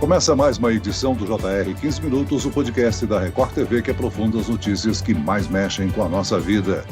Começa mais uma edição do JR 15 Minutos, o podcast da Record TV que aprofunda as notícias que mais mexem com a nossa vida.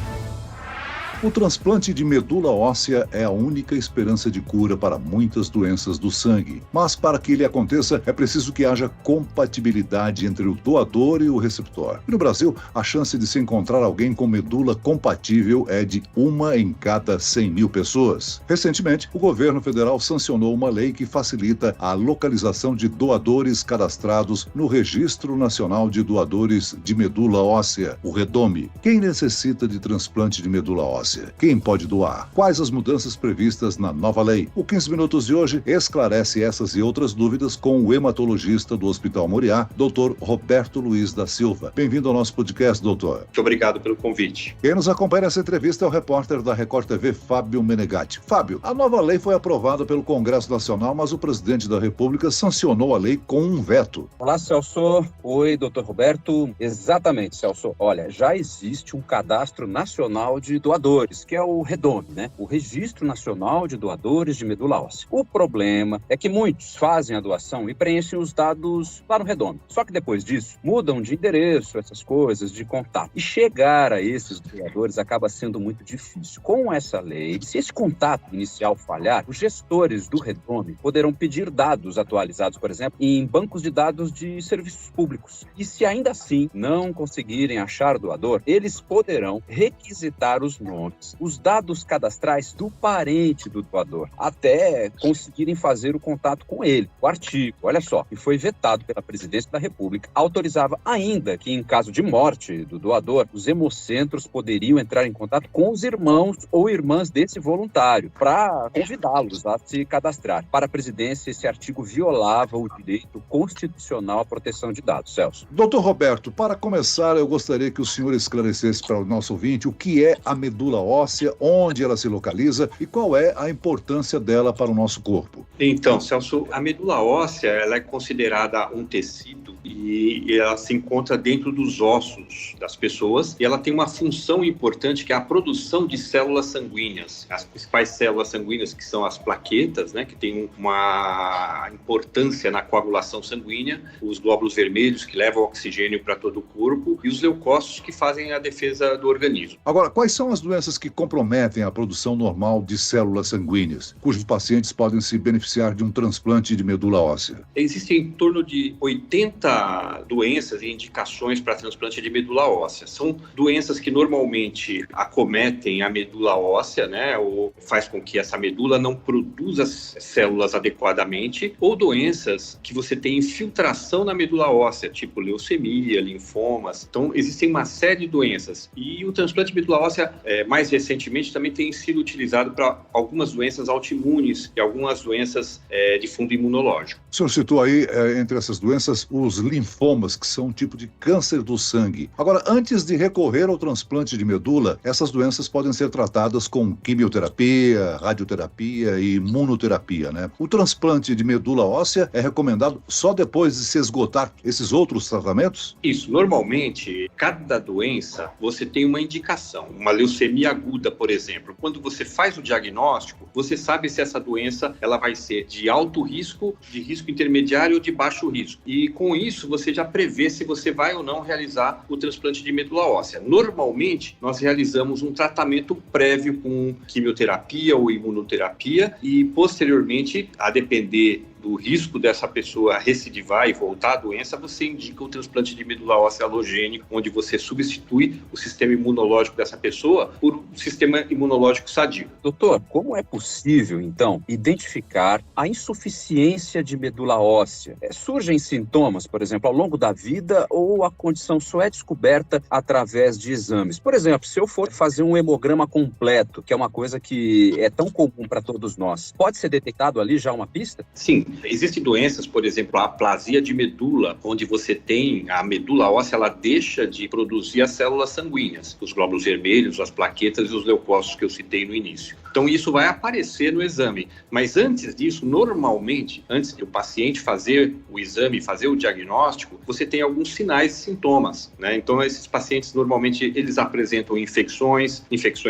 O transplante de medula óssea é a única esperança de cura para muitas doenças do sangue. Mas para que ele aconteça, é preciso que haja compatibilidade entre o doador e o receptor. E no Brasil, a chance de se encontrar alguém com medula compatível é de 1 em cada 100 mil pessoas. Recentemente, o governo federal sancionou uma lei que facilita a localização de doadores cadastrados no Registro Nacional de Doadores de Medula Óssea, o REDOME. Quem necessita de transplante de medula óssea? Quem pode doar? Quais as mudanças previstas na nova lei? O 15 Minutos de hoje esclarece essas e outras dúvidas com o hematologista do Hospital Moriá, Dr. Roberto Luiz da Silva. Bem-vindo ao nosso podcast, doutor. Muito obrigado pelo convite. Quem nos acompanha nessa entrevista é o repórter da Record TV, Fábio Menegatti. Fábio, a nova lei foi aprovada pelo Congresso Nacional, mas o presidente da República sancionou a lei com um veto. Olá, Celso. Oi, doutor Roberto. Exatamente, Celso. Olha, já existe um cadastro nacional de doadores, que é o REDOME, né? O Registro Nacional de Doadores de Medula Óssea. O problema é que muitos fazem a doação e preenchem os dados lá no REDOME. Só que depois disso, mudam de endereço, essas coisas, de contato. E chegar a esses doadores acaba sendo muito difícil. Com essa lei, se esse contato inicial falhar, os gestores do REDOME poderão pedir dados atualizados, por exemplo, em bancos de dados de serviços públicos. E se ainda assim não conseguirem achar o doador, eles poderão requisitar os nomes, os dados cadastrais do parente do doador, até conseguirem fazer o contato com ele. O artigo, olha só, que foi vetado pela Presidência da República, autorizava ainda que, em caso de morte do doador, os hemocentros poderiam entrar em contato com os irmãos ou irmãs desse voluntário, para convidá-los a se cadastrar. Para a Presidência, esse artigo violava o direito constitucional à proteção de dados. Celso. Doutor Roberto, para começar, eu gostaria que o senhor esclarecesse para o nosso ouvinte o que é a medula óssea, onde ela se localiza e qual é a importância dela para o nosso corpo. Então, Celso, a medula óssea ela é considerada um tecido e ela se encontra dentro dos ossos das pessoas e ela tem uma função importante que é a produção de células sanguíneas. As principais células sanguíneas que são as plaquetas, né, que tem uma importância na coagulação sanguínea, os glóbulos vermelhos que levam oxigênio para todo o corpo e os leucócitos que fazem a defesa do organismo. Agora, quais são as doenças que comprometem a produção normal de células sanguíneas, cujos pacientes podem se beneficiar de um transplante de medula óssea? Existem em torno de 80 doenças e indicações para transplante de medula óssea. São doenças que normalmente acometem a medula óssea, né, ou faz com que essa medula não produza células adequadamente, ou doenças que você tem infiltração na medula óssea, tipo leucemia, linfomas. Então, existem uma série de doenças. E o transplante de medula óssea, mais recentemente, também tem sido utilizado para algumas doenças autoimunes e algumas doenças de fundo imunológico. O senhor citou aí, entre essas doenças, os linfomas, que são um tipo de câncer do sangue. Agora, antes de recorrer ao transplante de medula, essas doenças podem ser tratadas com quimioterapia, radioterapia e imunoterapia, né? O transplante de medula óssea é recomendado só depois de se esgotar esses outros tratamentos? Isso. Normalmente, cada doença, você tem uma indicação. Uma leucemia aguda, por exemplo. Quando você faz o diagnóstico, você sabe se essa doença ela vai ser de alto risco, de risco intermediário ou de baixo risco. E com isso, você já prevê se você vai ou não realizar o transplante de medula óssea. Normalmente, nós realizamos um tratamento prévio com quimioterapia ou imunoterapia e, posteriormente, a depender do risco dessa pessoa recidivar e voltar à doença, você indica o transplante de medula óssea halogênico, onde você substitui o sistema imunológico dessa pessoa por um sistema imunológico sadio. Doutor, como é possível, então, identificar a insuficiência de medula óssea? Surgem sintomas, por exemplo, ao longo da vida ou a condição só é descoberta através de exames? Por exemplo, se eu for fazer um hemograma completo, que é uma coisa que é tão comum para todos nós, pode ser detectado ali já uma pista? Sim. Existem doenças, por exemplo, a aplasia de medula, onde você tem a medula óssea, ela deixa de produzir as células sanguíneas, os glóbulos vermelhos, as plaquetas e os leucócitos que eu citei no início. Então, isso vai aparecer no exame. Mas antes disso, normalmente, antes do paciente fazer o exame, fazer o diagnóstico, você tem alguns sinais e sintomas, né? Então, esses pacientes, normalmente, eles apresentam infecções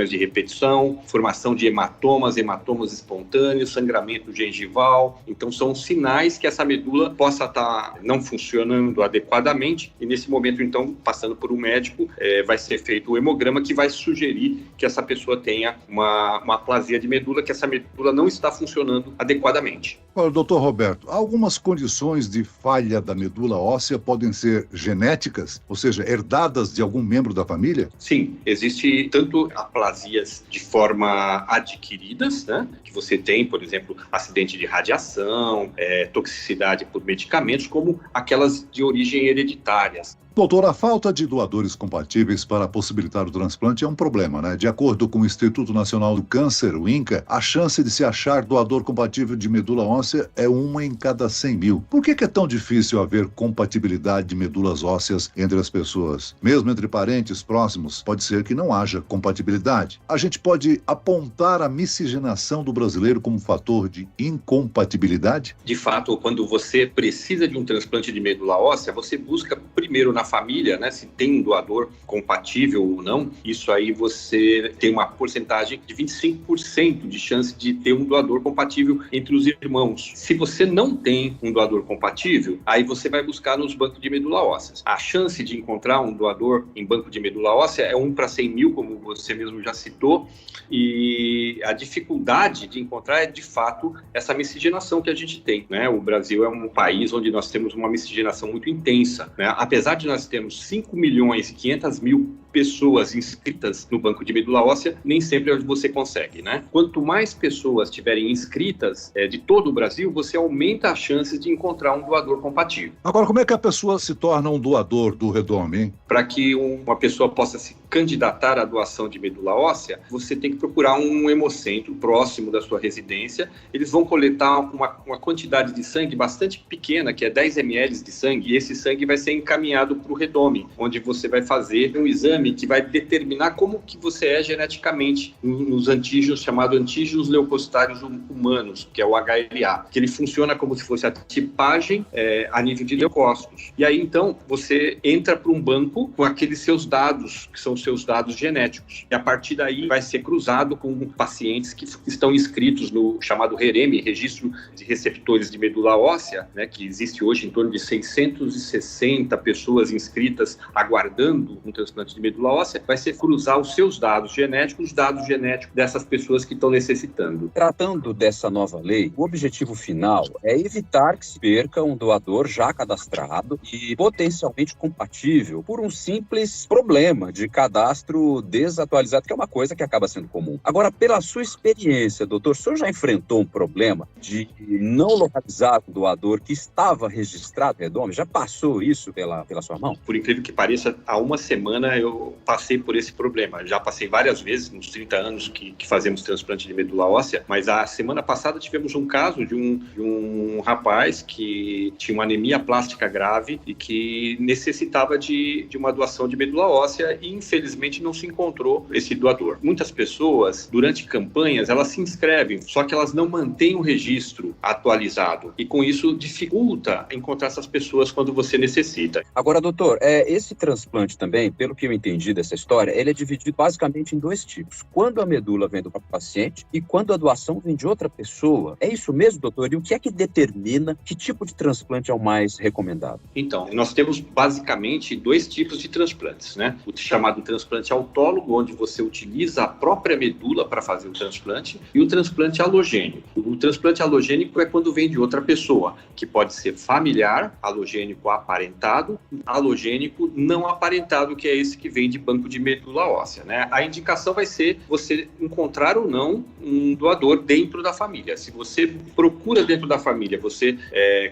de repetição, formação de hematomas espontâneos, sangramento gengival. Então, são sinais que essa medula possa estar não funcionando adequadamente e, nesse momento, então, passando por um médico, vai ser feito o hemograma que vai sugerir que essa pessoa tenha uma aplasia de medula, que essa medula não está funcionando adequadamente. Olha, doutor Roberto, algumas condições de falha da medula óssea podem ser genéticas, ou seja, herdadas de algum membro da família? Sim, existe tanto aplasias de forma adquiridas, né, que você tem, por exemplo, acidente de radiação, toxicidade por medicamentos, como aquelas de origem hereditárias. Doutor, a falta de doadores compatíveis para possibilitar o transplante é um problema, né? De acordo com o Instituto Nacional do Câncer, o INCA, a chance de se achar doador compatível de medula óssea é 1 em cada 100 mil. Por que é tão difícil haver compatibilidade de medulas ósseas entre as pessoas? Mesmo entre parentes próximos, pode ser que não haja compatibilidade. A gente pode apontar a miscigenação do brasileiro como fator de incompatibilidade? De fato, quando você precisa de um transplante de medula óssea, você busca primeiro na família, né, se tem um doador compatível ou não. Isso aí você tem uma porcentagem de 25% de chance de ter um doador compatível entre os irmãos. Se você não tem um doador compatível, aí você vai buscar nos bancos de medula óssea. A chance de encontrar um doador em banco de medula óssea é 1 para 100 mil, como você mesmo já citou, e a dificuldade de encontrar é, de fato, essa miscigenação que a gente tem, né? O Brasil é um país onde nós temos uma miscigenação muito intensa, né? Apesar de nós termos 5.500.000 pessoas inscritas no banco de medula óssea, nem sempre você consegue, né? Quanto mais pessoas tiverem inscritas de todo o Brasil, você aumenta as chances de encontrar um doador compatível. Agora, como é que a pessoa se torna um doador do Redome, hein? Para que uma pessoa possa se candidatar à doação de medula óssea, você tem que procurar um hemocentro próximo da sua residência. Eles vão coletar uma quantidade de sangue bastante pequena, que é 10 ml de sangue, e esse sangue vai ser encaminhado para o Redome, onde você vai fazer um exame que vai determinar como que você é geneticamente nos antígenos, chamados antígenos leucocitários humanos, que é o HLA, que ele funciona como se fosse a tipagem a nível de leucócitos. E aí, então, você entra para um banco com aqueles seus dados, que são os seus dados genéticos. E a partir daí vai ser cruzado com pacientes que estão inscritos no chamado REREME, Registro de Receptores de Medula Óssea, né, que existe hoje em torno de 660 pessoas inscritas aguardando um transplante de medula óssea. Vai ser cruzar os seus dados genéticos, os dados genéticos dessas pessoas que estão necessitando. Tratando dessa nova lei, o objetivo final é evitar que se perca um doador já cadastrado e potencialmente compatível por um simples problema de cadastro desatualizado, que é uma coisa que acaba sendo comum. Agora, pela sua experiência, doutor, o senhor já enfrentou um problema de não localizar o doador que estava registrado no Redome? Já passou isso pela sua mão? Por incrível que pareça, há uma semana eu passei por esse problema. Já passei várias vezes, nos 30 anos que fazemos transplante de medula óssea, mas a semana passada tivemos um caso de um rapaz que tinha uma anemia plástica grave e que necessitava de uma doação de medula óssea e, infelizmente, não se encontrou esse doador. Muitas pessoas, durante campanhas, elas se inscrevem, só que elas não mantêm o registro atualizado e, com isso, dificulta encontrar essas pessoas quando você necessita. Agora, doutor, esse transplante também, pelo que eu entendi dessa história, ele é dividido basicamente em 2 tipos. Quando a medula vem do paciente e quando a doação vem de outra pessoa. É isso mesmo, doutor? E o que é que determina que tipo de transplante é o mais recomendado? Então, nós temos basicamente 2 tipos de transplantes, né? O chamado transplante autólogo, onde você utiliza a própria medula para fazer o transplante, e o transplante halogênico. O transplante halogênico é quando vem de outra pessoa, que pode ser familiar, halogênico aparentado, halogênico não aparentado, que é esse que vem de banco de medula óssea, né? A indicação vai ser você encontrar ou não um doador dentro da família. Se você procura dentro da família, você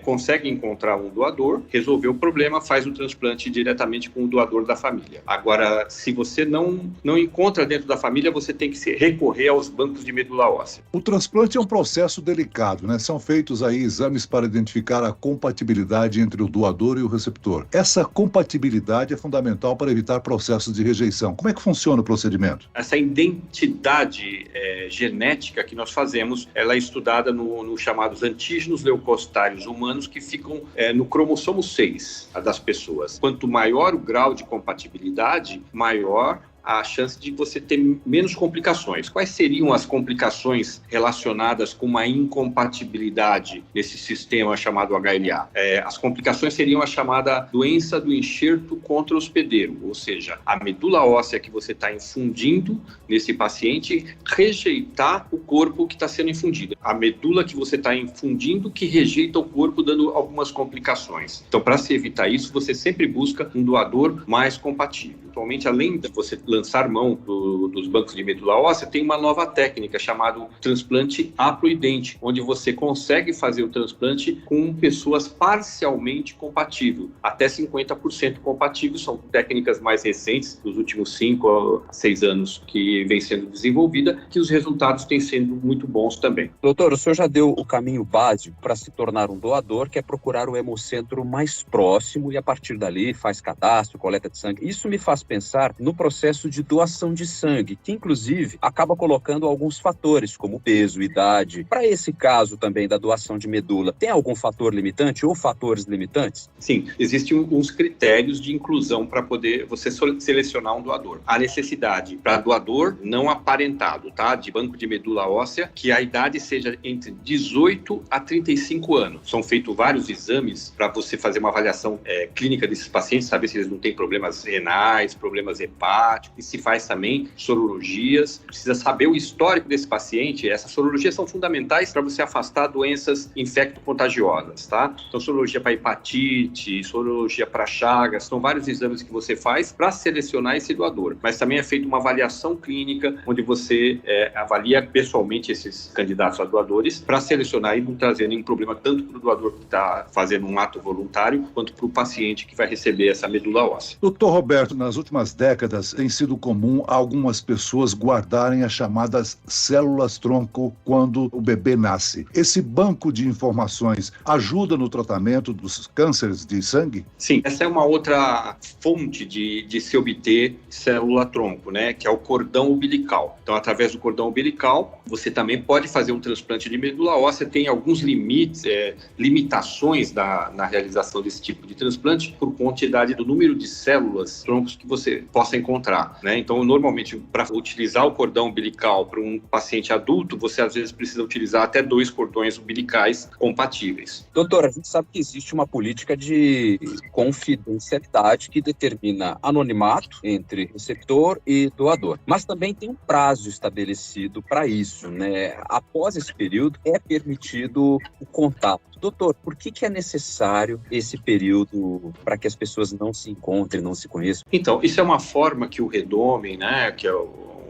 consegue encontrar um doador, resolver o problema, faz o transplante diretamente com o doador da família. Agora, se você não encontra dentro da família, você tem que recorrer aos bancos de medula óssea. O transplante é um processo delicado, né? São feitos aí exames para identificar a compatibilidade entre o doador e o receptor. Essa compatibilidade é fundamental para evitar processos processo de rejeição. Como é que funciona o procedimento? Essa identidade genética que nós fazemos, ela é estudada nos chamados antígenos leucocitários humanos que ficam no cromossomo 6 das pessoas. Quanto maior o grau de compatibilidade, maior a chance de você ter menos complicações. Quais seriam as complicações relacionadas com uma incompatibilidade nesse sistema chamado HLA? As complicações seriam a chamada doença do enxerto contra-hospedeiro, ou seja, a medula óssea que você está infundindo nesse paciente rejeitar o corpo que está sendo infundido. A medula que você está infundindo que rejeita o corpo, dando algumas complicações. Então, para se evitar isso, você sempre busca um doador mais compatível. Atualmente, além de você lançar mão dos bancos de medula óssea, tem uma nova técnica chamada transplante haploidente, onde você consegue fazer o transplante com pessoas parcialmente compatíveis, até 50% compatíveis. São técnicas mais recentes, dos últimos 5 a 6 anos que vem sendo desenvolvida, que os resultados têm sido muito bons também. Doutor, o senhor já deu o caminho básico para se tornar um doador, que é procurar o hemocentro mais próximo e a partir dali faz cadastro, coleta de sangue. Isso me faz pensar no processo de doação de sangue, que inclusive acaba colocando alguns fatores, como peso, idade. Para esse caso também da doação de medula, tem algum fator limitante ou fatores limitantes? Sim, existem alguns critérios de inclusão para poder você selecionar um doador. A necessidade para doador não aparentado, tá? De banco de medula óssea, que a idade seja entre 18 a 35 anos. São feitos vários exames para você fazer uma avaliação clínica desses pacientes, saber se eles não têm problemas renais, problemas hepáticos, e se faz também sorologias. Precisa saber o histórico desse paciente. Essas sorologias são fundamentais para você afastar doenças infecto-contagiosas, tá? Então, sorologia para hepatite, sorologia para chagas, são vários exames que você faz para selecionar esse doador. Mas também é feita uma avaliação clínica, onde você avalia pessoalmente esses candidatos a doadores para selecionar e não trazer nenhum problema tanto para o doador que está fazendo um ato voluntário, quanto para o paciente que vai receber essa medula óssea. Doutor Roberto, nas últimas décadas tem sido comum algumas pessoas guardarem as chamadas células-tronco quando o bebê nasce. Esse banco de informações ajuda no tratamento dos cânceres de sangue? Sim, essa é uma outra fonte de se obter célula-tronco, né, que é o cordão umbilical. Então, através do cordão umbilical, você também pode fazer um transplante de medula óssea. Tem alguns limites, limitações na realização desse tipo de transplante por quantidade do número de células-troncos que você possa encontrar, né? Então, normalmente, para utilizar o cordão umbilical para um paciente adulto, você às vezes precisa utilizar até 2 cordões umbilicais compatíveis. Doutor, a gente sabe que existe uma política de confidencialidade que determina anonimato entre receptor e doador, mas também tem um prazo estabelecido para isso, né? Após esse período, é permitido o contato. Doutor, por que é necessário esse período para que as pessoas não se encontrem, não se conheçam? Então, isso é uma forma que o Redome, né, que é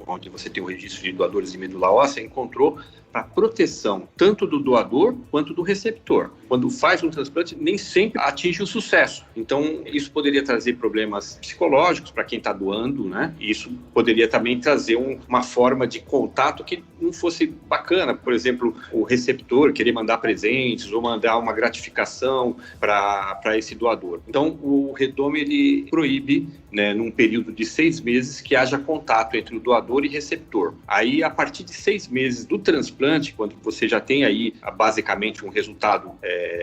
onde você tem o registro de doadores de medula óssea, encontrou para proteção tanto do doador quanto do receptor. Quando faz um transplante, nem sempre atinge o sucesso. Então, isso poderia trazer problemas psicológicos para quem está doando, né? E isso poderia também trazer uma forma de contato que não fosse bacana. Por exemplo, o receptor querer mandar presentes ou mandar uma gratificação para esse doador. Então, o Redome, ele proíbe, né, num período de 6 meses, que haja contato entre o doador e receptor. Aí, a partir de 6 meses do transplante, quando você já tem aí basicamente um resultado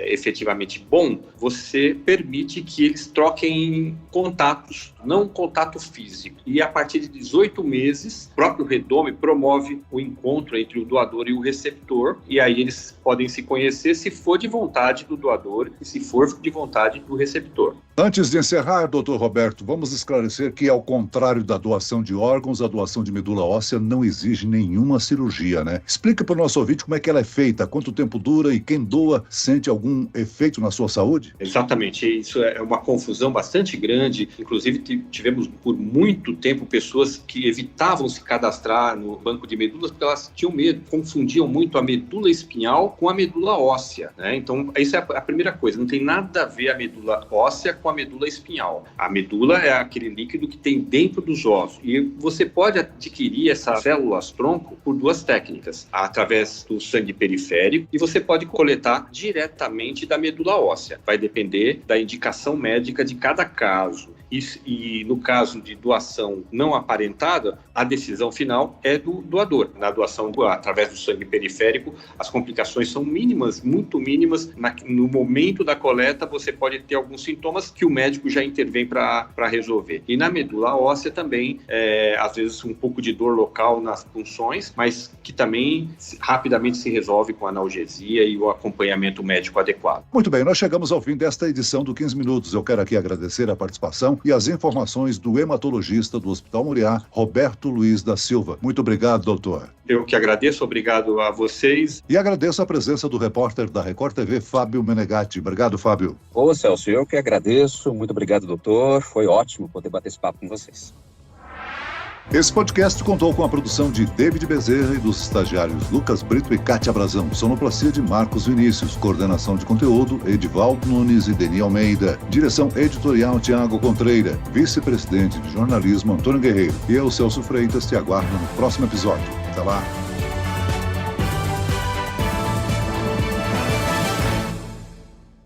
efetivamente bom, você permite que eles troquem contatos, não contato físico. E a partir de 18 meses, o próprio Redome promove o encontro entre o doador e o receptor, e aí eles podem se conhecer se for de vontade do doador e se for de vontade do receptor. Antes de encerrar, doutor Roberto, vamos esclarecer que, ao contrário da doação de órgãos, a doação de medula óssea não exige nenhuma cirurgia, né? Explica para o nosso ouvinte como é que ela é feita, quanto tempo dura e quem doa sente algum efeito na sua saúde? Exatamente, isso é uma confusão bastante grande. Inclusive, tivemos por muito tempo pessoas que evitavam se cadastrar no banco de medulas porque elas tinham medo, confundiam muito a medula espinhal com a medula óssea, né? Então, isso é a primeira coisa, não tem nada a ver a medula óssea com a medula espinhal. A medula é aquele líquido que tem dentro dos ossos e você pode adquirir essas células-tronco por 2 técnicas, através do sangue periférico, e você pode coletar diretamente da medula óssea. Vai depender da indicação médica de cada caso. e no caso de doação não aparentada, a decisão final é do doador. Na doação através do sangue periférico, as complicações são mínimas, muito mínimas. No momento da coleta, você pode ter alguns sintomas que o médico já intervém para resolver. E na medula óssea também, às vezes um pouco de dor local nas punções, mas que também rapidamente se resolve com a analgesia e o acompanhamento médico adequado. Muito bem, nós chegamos ao fim desta edição do 15 Minutos. Eu quero aqui agradecer a participação e as informações do hematologista do Hospital Moriá, Roberto Luiz da Silva. Muito obrigado, doutor. Eu que agradeço, obrigado a vocês. E agradeço a presença do repórter da Record TV, Fábio Menegatti. Obrigado, Fábio. Ô, Celso, eu que agradeço. Muito obrigado, doutor. Foi ótimo poder bater esse papo com vocês. Esse podcast contou com a produção de David Bezerra e dos estagiários Lucas Brito e Kátia Brazão. Sonoplastia de Marcos Vinícius. Coordenação de conteúdo, Edivaldo Nunes e Deni Almeida. Direção editorial, Tiago Contreira. Vice-presidente de jornalismo, Antônio Guerreiro. E eu, Celso Freitas, te aguardo no próximo episódio. Até lá.